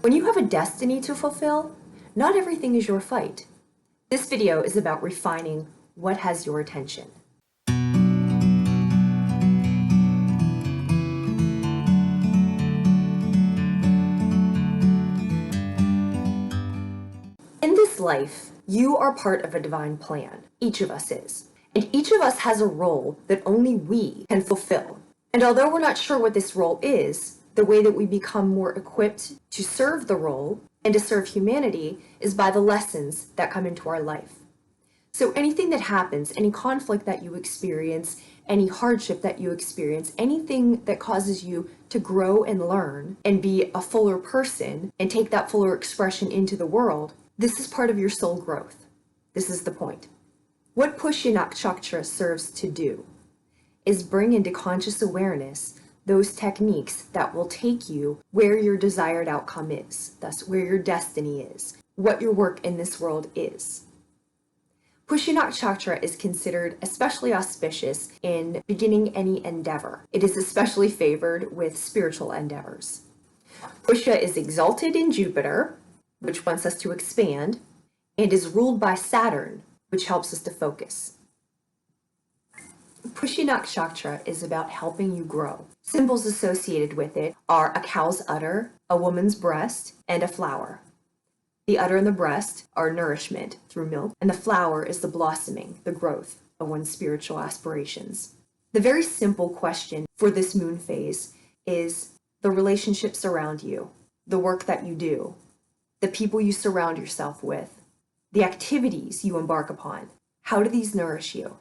When you have a destiny to fulfill, not everything is your fight. This video is about refining what has your attention. In this life, you are part of a divine plan. Each of us is. And each of us has a role that only we can fulfill. And although we're not sure what this role is, the way that we become more equipped to serve the role and to serve humanity is by the lessons that come into our life. So anything that happens, any conflict that you experience, any hardship that you experience, anything that causes you to grow and learn and be a fuller person and take that fuller expression into the world, this is part of your soul growth. This is the point. What Pushya Nakshatra serves to do is bring into conscious awareness those techniques that will take you where your desired outcome is, thus where your destiny is, what your work in this world is. Pushya Nakshatra is considered especially auspicious in beginning any endeavor. It is especially favored with spiritual endeavors. Pushya is exalted in Jupiter, which wants us to expand, and is ruled by Saturn, which helps us to focus. Pushya Nakshatra is about helping you grow. Symbols associated with it are a cow's udder, a woman's breast, and a flower. The udder and the breast are nourishment through milk, and the flower is the blossoming, the growth of one's spiritual aspirations. The very simple question for this moon phase is the relationships around you, the work that you do, the people you surround yourself with, the activities you embark upon. How do these nourish you?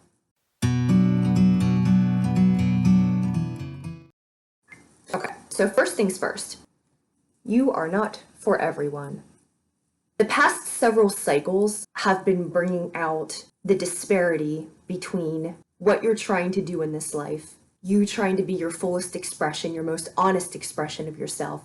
Okay, so first things first, you are not for everyone. The past several cycles have been bringing out the disparity between what you're trying to do in this life, you trying to be your fullest expression, your most honest expression of yourself,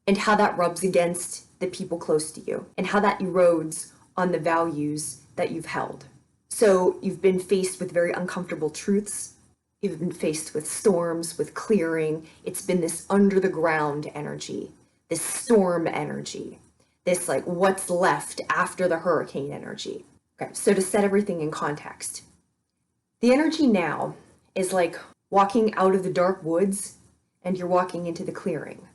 and how that rubs against the people close to you, and how that erodes on the values that you've held. So you've been faced with very uncomfortable truths. You've been faced with storms, with clearing. It's been this under the ground energy, this storm energy, this like what's left after the hurricane energy. Okay, so to set everything in context, the energy now is like walking out of the dark woods and you're walking into the clearing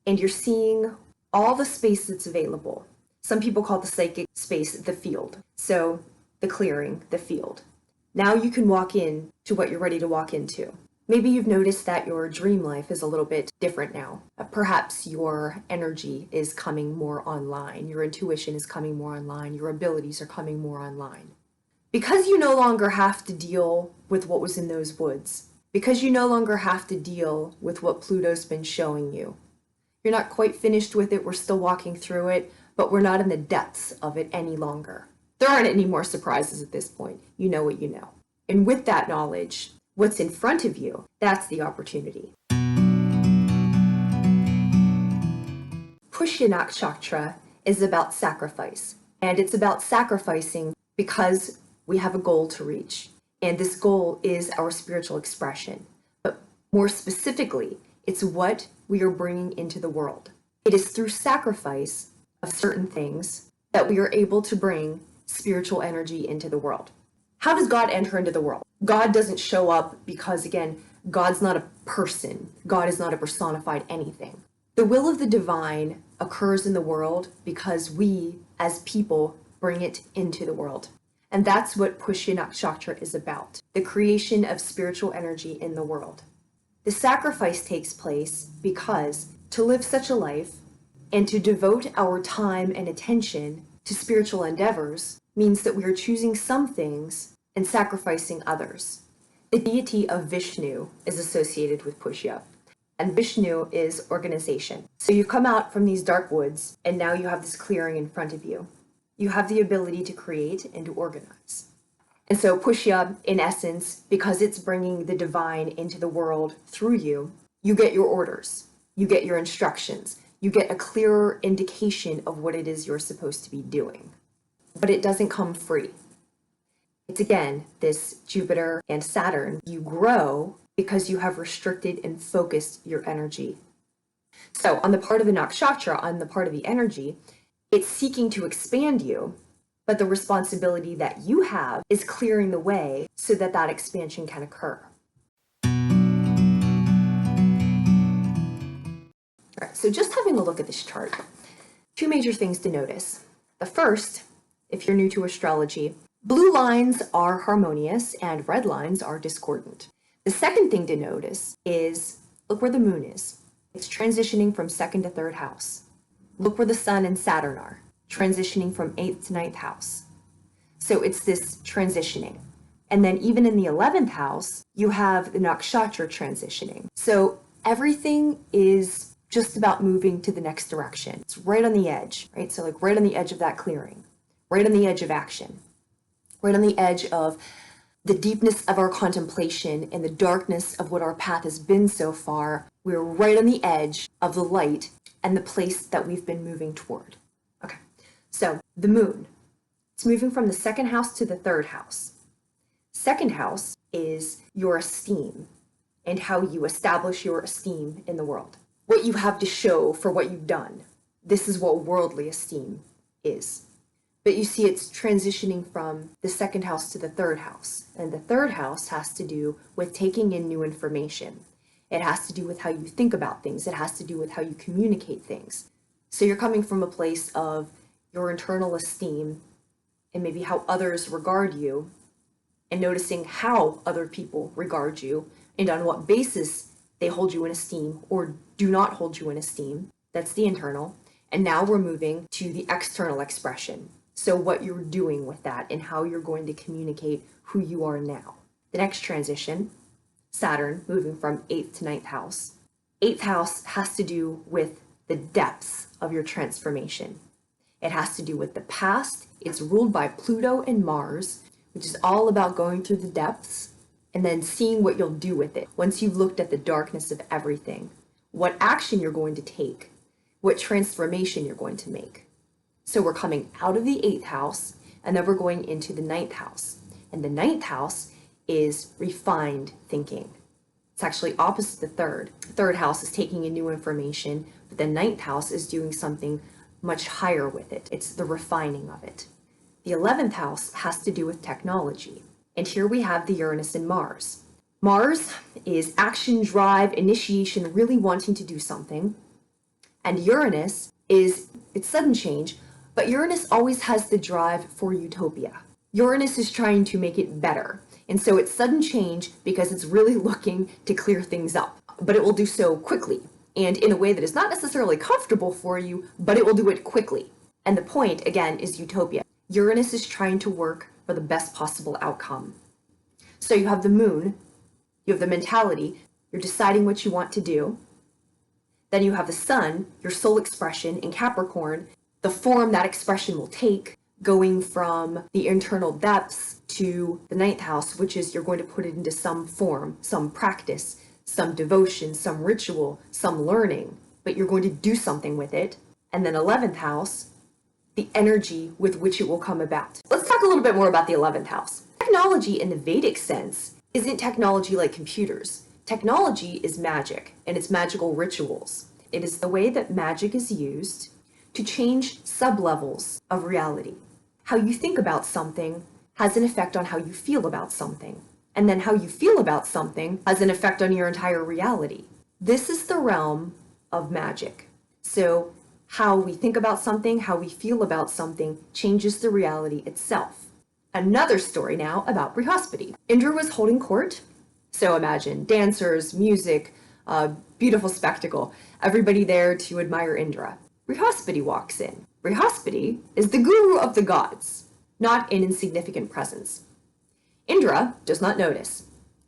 and you're seeing all the space that's available. Some people call the psychic space the field. So the clearing, the field. Now you can walk in to what you're ready to walk into. Maybe you've noticed that your dream life is a little bit different now. Perhaps your energy is coming more online. Your intuition is coming more online. Your abilities are coming more online. Because you no longer have to deal with what was in those woods, because you no longer have to deal with what Pluto's been showing you. You're not quite finished with it. We're still walking through it, but we're not in the depths of it any longer. There aren't any more surprises at this point. You know what you know. And with that knowledge, what's in front of you, that's the opportunity. Pushya Nakshatra is about sacrifice. And it's about sacrificing because we have a goal to reach. And this goal is our spiritual expression. But more specifically, it's what we are bringing into the world. It is through sacrifice of certain things that we are able to bring spiritual energy into the world. How does God enter into the world? God doesn't show up because, again, God's not a person. God is not a personified anything. The will of the divine occurs in the world because we, as people, bring it into the world. And that's what Pushya Nakshatra is about, the creation of spiritual energy in the world. The sacrifice takes place because to live such a life and to devote our time and attention to spiritual endeavors means that we are choosing some things and sacrificing others. The deity of Vishnu is associated with Pushya, and Vishnu is organization. So you come out from these dark woods, and now you have this clearing in front of you. You have the ability to create and to organize. And so Pushya, in essence, because it's bringing the divine into the world through you, you get your orders, you get your instructions, you get a clearer indication of what it is you're supposed to be doing. But it doesn't come free. It's again, this Jupiter and Saturn. You grow because you have restricted and focused your energy. So on the part of the nakshatra, on the part of the energy, it's seeking to expand you, but the responsibility that you have is clearing the way so that that expansion can occur. All right, so just having a look at this chart, two major things to notice. The first, if you're new to astrology, blue lines are harmonious and red lines are discordant. The second thing to notice is, look where the moon is. It's transitioning from second to third house. Look where the sun and Saturn are, transitioning from 8th to 9th house. So it's this transitioning. And then even in the 11th house, you have the nakshatra transitioning. So everything is just about moving to the next direction. It's right on the edge, right? So like right on the edge of that clearing, right on the edge of action, right on the edge of the deepness of our contemplation and the darkness of what our path has been so far. We're right on the edge of the light and the place that we've been moving toward. Okay, so the moon, it's moving from the second house to the third house. Second house is your esteem and how you establish your esteem in the world. What you have to show for what you've done. This is what worldly esteem is. But you see it's transitioning from the second house to the third house. And the third house has to do with taking in new information. It has to do with how you think about things. It has to do with how you communicate things. So you're coming from a place of your internal esteem and maybe how others regard you, and noticing how other people regard you and on what basis they hold you in esteem or do not hold you in esteem. That's the internal. And now we're moving to the external expression. So what you're doing with that and how you're going to communicate who you are now. The next transition, Saturn moving from 8th to 9th house. 8th house has to do with the depths of your transformation. It has to do with the past. It's ruled by Pluto and Mars, which is all about going through the depths and then seeing what you'll do with it. Once you've looked at the darkness of everything, what action you're going to take, what transformation you're going to make. So we're coming out of the 8th house and then we're going into the 9th house. And the 9th house is refined thinking. It's actually opposite the third. The third house is taking in new information, but the 9th house is doing something much higher with it. It's the refining of it. The 11th house has to do with technology. And here we have the Uranus and Mars. Mars is action, drive, initiation, really wanting to do something. And Uranus is, it's sudden change, but Uranus always has the drive for utopia. Uranus is trying to make it better. And so it's sudden change because it's really looking to clear things up. But it will do so quickly and in a way that is not necessarily comfortable for you, but it will do it quickly. And the point, again, is utopia. Uranus is trying to work for the best possible outcome. So you have the moon, you have the mentality, you're deciding what you want to do. Then you have the sun, your soul expression in Capricorn, the form that expression will take, going from the internal depths to the 9th house, which is you're going to put it into some form, some practice, some devotion, some ritual, some learning, but you're going to do something with it. And then 11th house, the energy with which it will come about. Let's talk a little bit more about the 11th house. Technology in the Vedic sense isn't technology like computers. Technology is magic, and it's magical rituals. It is the way that magic is used to change sub-levels of reality. How you think about something has an effect on how you feel about something. And then how you feel about something has an effect on your entire reality. This is the realm of magic. So how we think about something, how we feel about something changes the reality itself. Another story now about Brihaspati. Indra was holding court. So imagine dancers, music, beautiful spectacle, everybody there to admire Indra. Brihaspati walks in. Brihaspati is the guru of the gods, not an insignificant presence. Indra does not notice.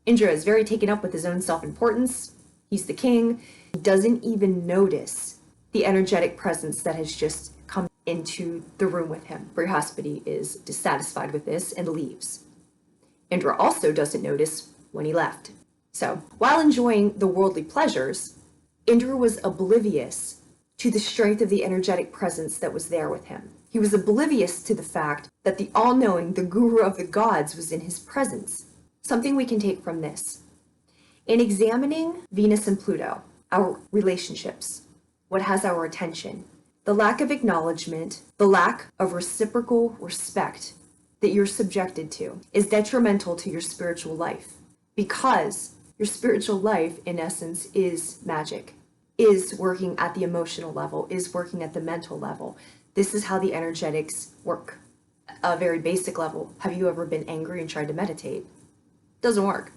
Indra is very taken up with his own self-importance. He's the king. He doesn't even notice the energetic presence that has just come into the room with him. Brihaspati is dissatisfied with this and leaves. Indra also doesn't notice when he left. So, while enjoying the worldly pleasures, Indra was oblivious to the strength of the energetic presence that was there with him. He was oblivious to the fact that the all-knowing, the guru of the gods, was in his presence. Something we can take from this. In examining Venus and Pluto, our relationships, what has our attention. The lack of acknowledgement, the lack of reciprocal respect that you're subjected to is detrimental to your spiritual life, because your spiritual life, in essence, is magic, is working at the emotional level, is working at the mental level. This is how the energetics work. A very basic level. Have you ever been angry and tried to meditate? Doesn't work.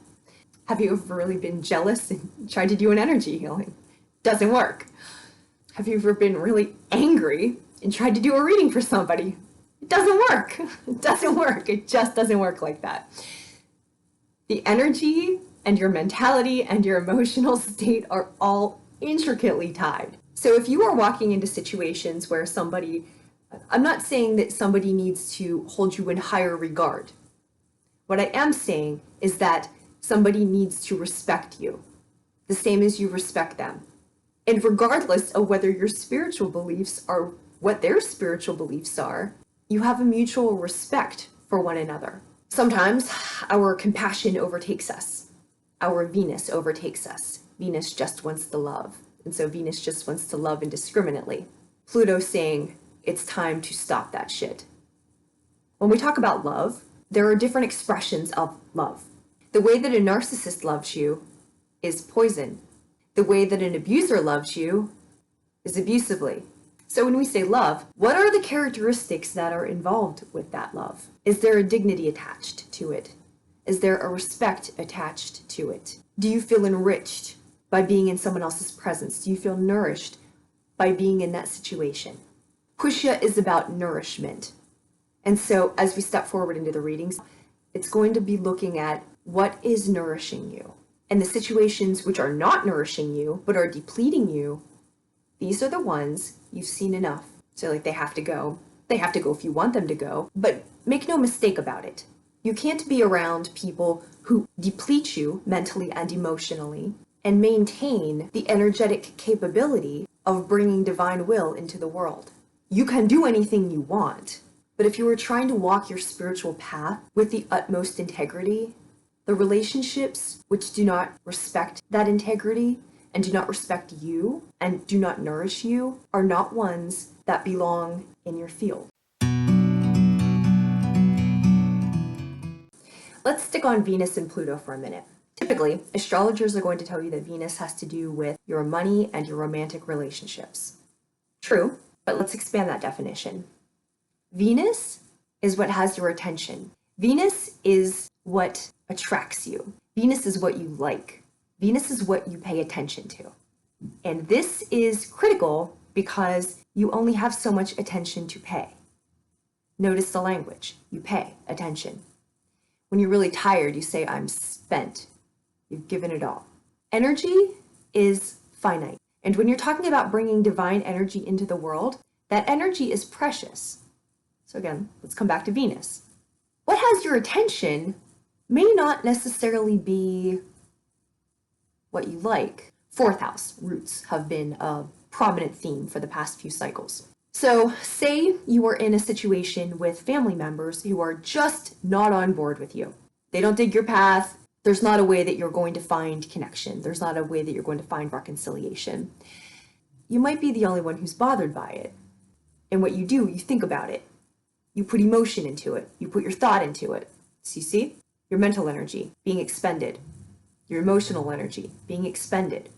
Have you ever really been jealous and tried to do an energy healing? Doesn't work. Have you ever been really angry and tried to do a reading for somebody? It doesn't work. It doesn't work. It just doesn't work like that. The energy and your mentality and your emotional state are all intricately tied. So if you are walking into situations where somebody, I'm not saying that somebody needs to hold you in higher regard. What I am saying is that somebody needs to respect you, the same as you respect them. And regardless of whether your spiritual beliefs are what their spiritual beliefs are, you have a mutual respect for one another. Sometimes our compassion overtakes us. Our Venus overtakes us. Venus just wants to love. And so Venus just wants to love indiscriminately. Pluto's saying it's time to stop that shit. When we talk about love, there are different expressions of love. The way that a narcissist loves you is poison. The way that an abuser loves you is abusively. So when we say love, what are the characteristics that are involved with that love? Is there a dignity attached to it? Is there a respect attached to it? Do you feel enriched by being in someone else's presence? Do you feel nourished by being in that situation? Pushya is about nourishment. And so as we step forward into the readings, it's going to be looking at what is nourishing you. And the situations which are not nourishing you, but are depleting you, these are the ones you've seen enough. So like they have to go. They have to go if you want them to go. But make no mistake about it. You can't be around people who deplete you mentally and emotionally and maintain the energetic capability of bringing divine will into the world. You can do anything you want, but if you are trying to walk your spiritual path with the utmost integrity, the relationships which do not respect that integrity and do not respect you and do not nourish you are not ones that belong in your field. Let's stick on Venus and Pluto for a minute. Typically, astrologers are going to tell you that Venus has to do with your money and your romantic relationships. True, but let's expand that definition. Venus is what has your attention. Venus is what attracts you. Venus is what you like. Venus is what you pay attention to. And this is critical because you only have so much attention to pay. Notice the language. You pay attention. When you're really tired, you say, I'm spent. You've given it all. Energy is finite. And when you're talking about bringing divine energy into the world, that energy is precious. So again, let's come back to Venus. What has your attention may not necessarily be what you like. Fourth house roots have been a prominent theme for the past few cycles. So say you are in a situation with family members who are just not on board with you. They don't dig your path. There's not a way that you're going to find connection. There's not a way that you're going to find reconciliation. You might be the only one who's bothered by it. And what you do, you think about it. You put emotion into it. You put your thought into it. So you see? Your mental energy being expended. Your emotional energy being expended.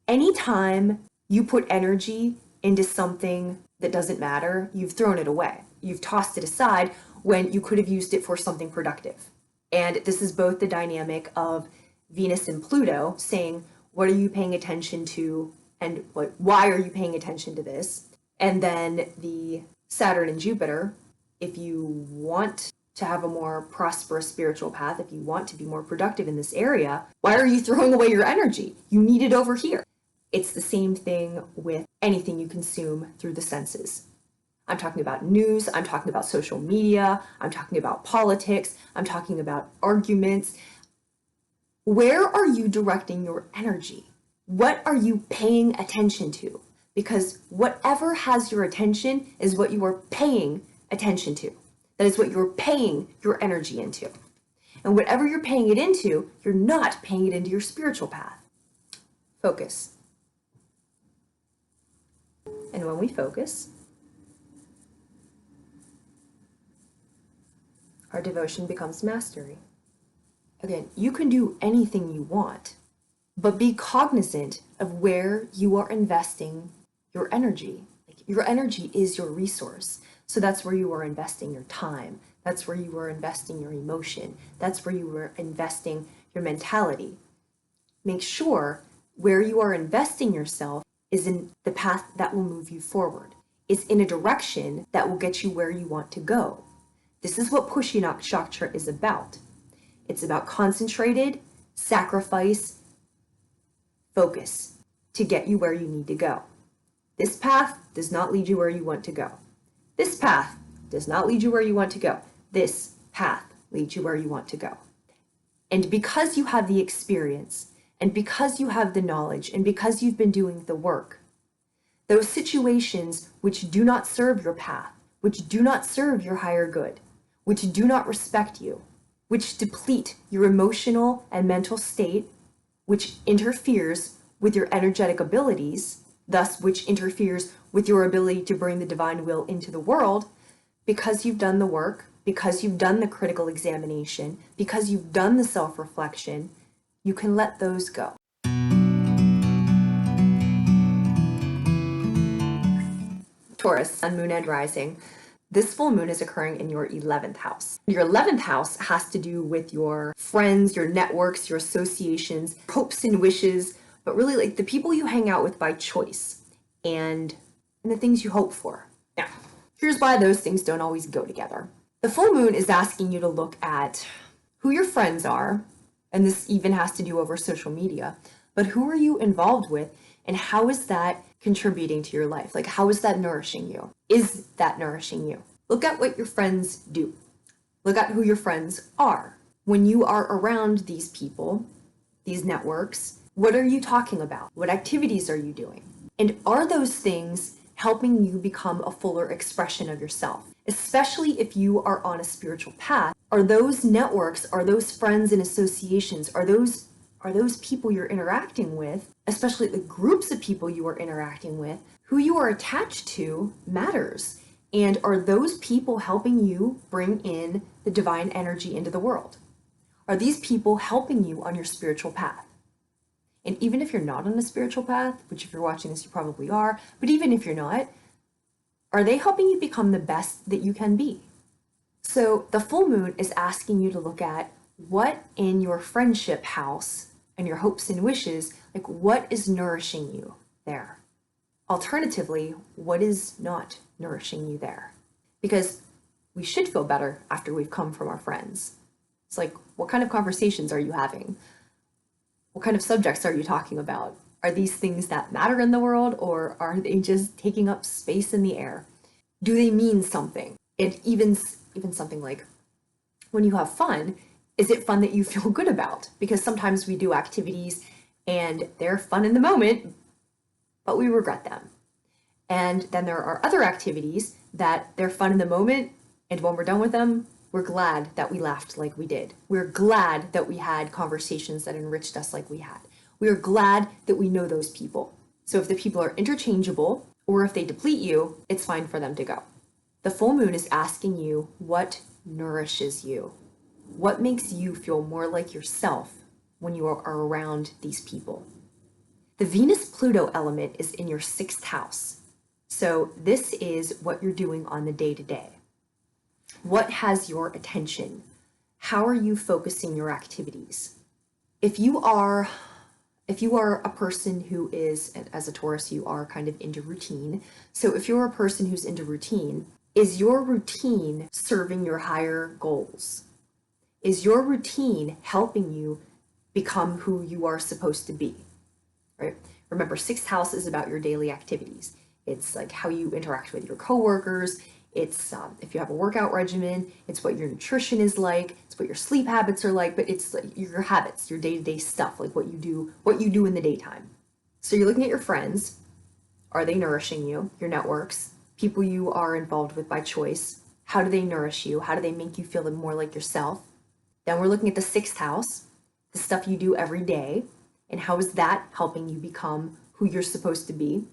Anytime you put energy into something that doesn't matter, you've thrown it away. You've tossed it aside when you could have used it for something productive. And this is both the dynamic of Venus and Pluto saying, what are you paying attention to and why are you paying attention to this? And then the Saturn and Jupiter, if you want to have a more prosperous spiritual path, if you want to be more productive in this area, why are you throwing away your energy? You need it over here. It's the same thing with anything you consume through the senses. I'm talking about news, I'm talking about social media, I'm talking about politics, I'm talking about arguments. Where are you directing your energy? What are you paying attention to? Because whatever has your attention is what you are paying attention to. That is what you're paying your energy into. And whatever you're paying it into, you're not paying it into your spiritual path. Focus. And when we focus, our devotion becomes mastery. Again, you can do anything you want, but be cognizant of where you are investing your energy. Like, your energy is your resource. So that's where you are investing your time. That's where you are investing your emotion. That's where you are investing your mentality. Make sure where you are investing yourself is in the path that will move you forward. It's in a direction that will get you where you want to go. This is what Pushya Nakshatra is about. It's about concentrated sacrifice, focus to get you where you need to go. This path does not lead you where you want to go. This path does not lead you where you want to go. This path leads you where you want to go. And because you have the experience, and because you have the knowledge, and because you've been doing the work, those situations which do not serve your path, which do not serve your higher good, which do not respect you, which deplete your emotional and mental state, which interferes with your energetic abilities, thus which interferes with your ability to bring the divine will into the world, because you've done the work, because you've done the critical examination, because you've done the self-reflection, you can let those go. Taurus, Sun, Moon, and Rising. This full moon is occurring in your 11th house. Your 11th house has to do with your friends, your networks, your associations, hopes and wishes, but really like the people you hang out with by choice and the things you hope for. Now, here's why those things don't always go together. The full moon is asking you to look at who your friends are, and this even has to do over social media, but who are you involved with and how is that contributing to your life? Like, how is that nourishing you? Is that nourishing you? Look at what your friends do. Look at who your friends are. When you are around these people, these networks, what are you talking about? What activities are you doing? And are those things helping you become a fuller expression of yourself? Especially if you are on a spiritual path, are those networks, are those friends and associations, are those people you're interacting with, especially the groups of people you are interacting with, who you are attached to matters. And are those people helping you bring in the divine energy into the world? Are these people helping you on your spiritual path? And even if you're not on a spiritual path, which if you're watching this, you probably are, but even if you're not, are they helping you become the best that you can be? So the full moon is asking you to look at what in your friendship house and your hopes and wishes, like what is nourishing you there? Alternatively, what is not nourishing you there? Because we should feel better after we've come from our friends. It's like, what kind of conversations are you having? What kind of subjects are you talking about? Are these things that matter in the world, or are they just taking up space in the air? Do they mean something? And even something like, when you have fun, is it fun that you feel good about? Because sometimes we do activities and they're fun in the moment, but we regret them. And then there are other activities that they're fun in the moment, and when we're done with them, we're glad that we laughed like we did. We're glad that we had conversations that enriched us like we had. We are glad that we know those people. So if the people are interchangeable, or if they deplete you, it's fine for them to go. The full moon is asking you what nourishes you. What makes you feel more like yourself when you are around these people? The Venus-Pluto element is in your 6th house. So this is what you're doing on the day-to-day. What has your attention? How are you focusing your activities? If you are a person who is, and as a Taurus, you are kind of into routine. So if you're a person who's into routine, is your routine serving your higher goals? Is your routine helping you become who you are supposed to be? Right? Remember, 6th house is about your daily activities. It's like how you interact with your coworkers. It's if you have a workout regimen, it's what your nutrition is like, it's what your sleep habits are like, but it's like your habits, your day-to-day stuff, like what you do in the daytime. So you're looking at your friends. Are they nourishing you? Your networks, people you are involved with by choice. How do they nourish you? How do they make you feel more like yourself? Then we're looking at the 6th house, the stuff you do every day, and how is that helping you become who you're supposed to be?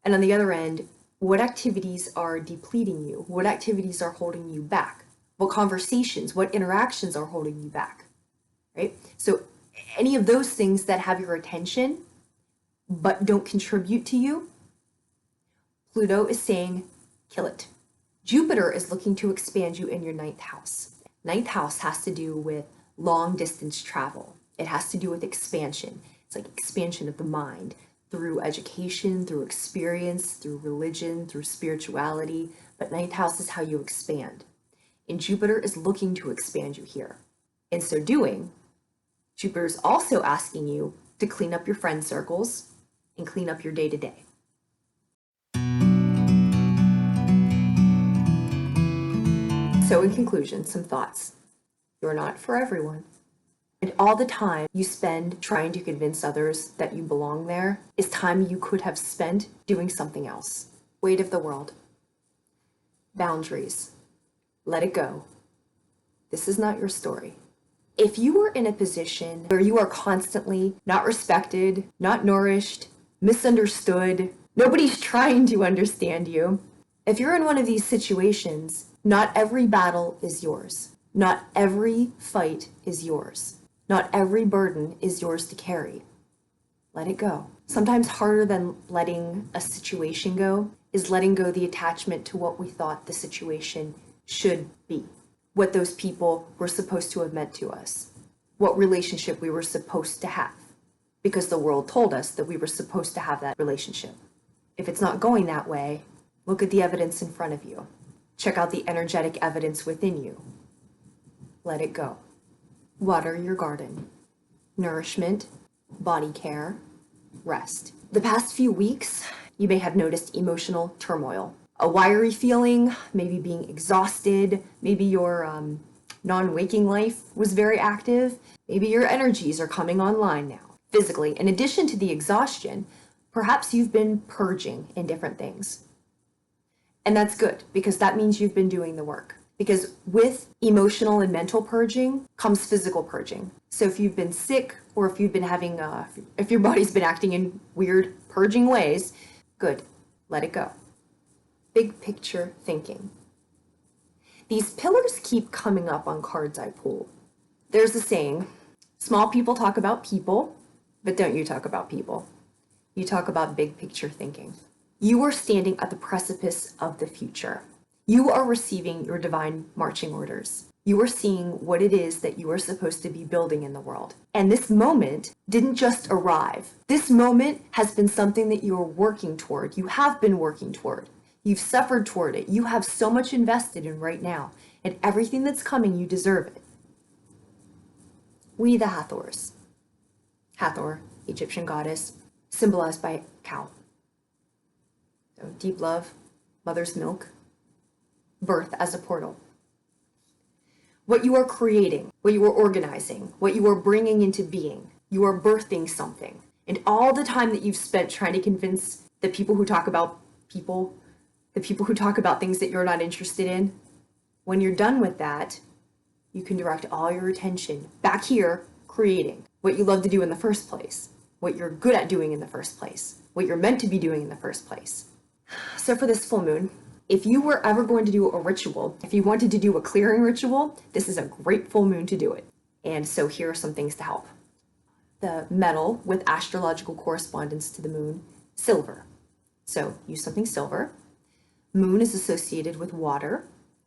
And on the other end, what activities are depleting you? What activities are holding you back? What conversations, what interactions are holding you back, right? So any of those things that have your attention but don't contribute to you, Pluto is saying, kill it. Jupiter is looking to expand you in your ninth house. Ninth house has to do with long distance travel. It has to do with expansion. It's like expansion of the mind through education, through experience, through religion, through spirituality. But ninth house is how you expand. And Jupiter is looking to expand you here. In so doing, Jupiter is also asking you to clean up your friend circles and clean up your day-to-day. So in conclusion, some thoughts. You're not for everyone. And all the time you spend trying to convince others that you belong there is time you could have spent doing something else. Weight of the world. Boundaries. Let it go. This is not your story. If you are in a position where you are constantly not respected, not nourished, misunderstood, nobody's trying to understand you, if you're in one of these situations, not every battle is yours. Not every fight is yours. Not every burden is yours to carry. Let it go. Sometimes harder than letting a situation go is letting go the attachment to what we thought the situation should be, what those people were supposed to have meant to us, what relationship we were supposed to have, because the world told us that we were supposed to have that relationship. If it's not going that way, look at the evidence in front of you. Check out the energetic evidence within you. Let it go. Water your garden. Nourishment, body care, rest. The past few weeks, you may have noticed emotional turmoil. A wiry feeling, maybe being exhausted, maybe your non-waking life was very active, maybe your energies are coming online now. Physically, in addition to the exhaustion, perhaps you've been purging in different things. And that's good, because that means you've been doing the work. Because with emotional and mental purging comes physical purging. So if you've been sick, or if you've been having, if your body's been acting in weird purging ways, good, let it go. Big picture thinking. These pillars keep coming up on cards I pull. There's a saying, small people talk about people, but don't you talk about people. You talk about big picture thinking. You are standing at the precipice of the future. You are receiving your divine marching orders. You are seeing what it is that you are supposed to be building in the world. And this moment didn't just arrive. This moment has been something that you are working toward. You have been working toward. You've suffered toward it. You have so much invested in right now. And everything that's coming, you deserve it. We the Hathors. Hathor, Egyptian goddess, symbolized by a cow. So deep love, mother's milk, birth as a portal. What you are creating, what you are organizing, what you are bringing into being, you are birthing something. And all the time that you've spent trying to convince the people who talk about people, the people who talk about things that you're not interested in, when you're done with that, you can direct all your attention back here, creating what you love to do in the first place, what you're good at doing in the first place, what you're meant to be doing in the first place. So for this full moon, if you were ever going to do a ritual, if you wanted to do a clearing ritual, this is a great full moon to do it. And so here are some things to help. The metal with astrological correspondence to the moon, silver. So use something silver. Moon is associated with water,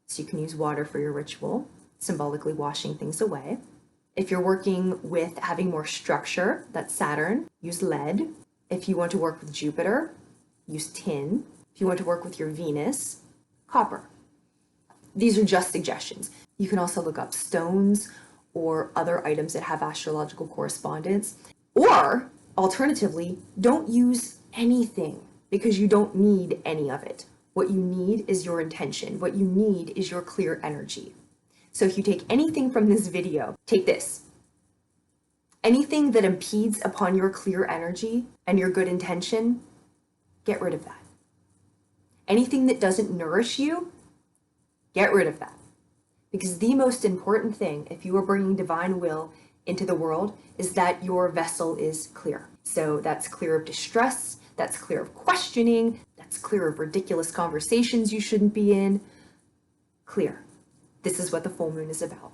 so you can use water for your ritual, symbolically washing things away. If you're working with having more structure, that's Saturn, use lead. If you want to work with Jupiter, use tin. If you want to work with your Venus, copper. These are just suggestions. You can also look up stones or other items that have astrological correspondence. Or, alternatively, don't use anything because you don't need any of it. What you need is your intention. What you need is your clear energy. So if you take anything from this video, take this. Anything that impedes upon your clear energy and your good intention, get rid of that. Anything that doesn't nourish you, get rid of that. Because the most important thing, if you are bringing divine will into the world, is that your vessel is clear. So that's clear of distress, that's clear of questioning, that's clear of ridiculous conversations you shouldn't be in. Clear. This is what the full moon is about.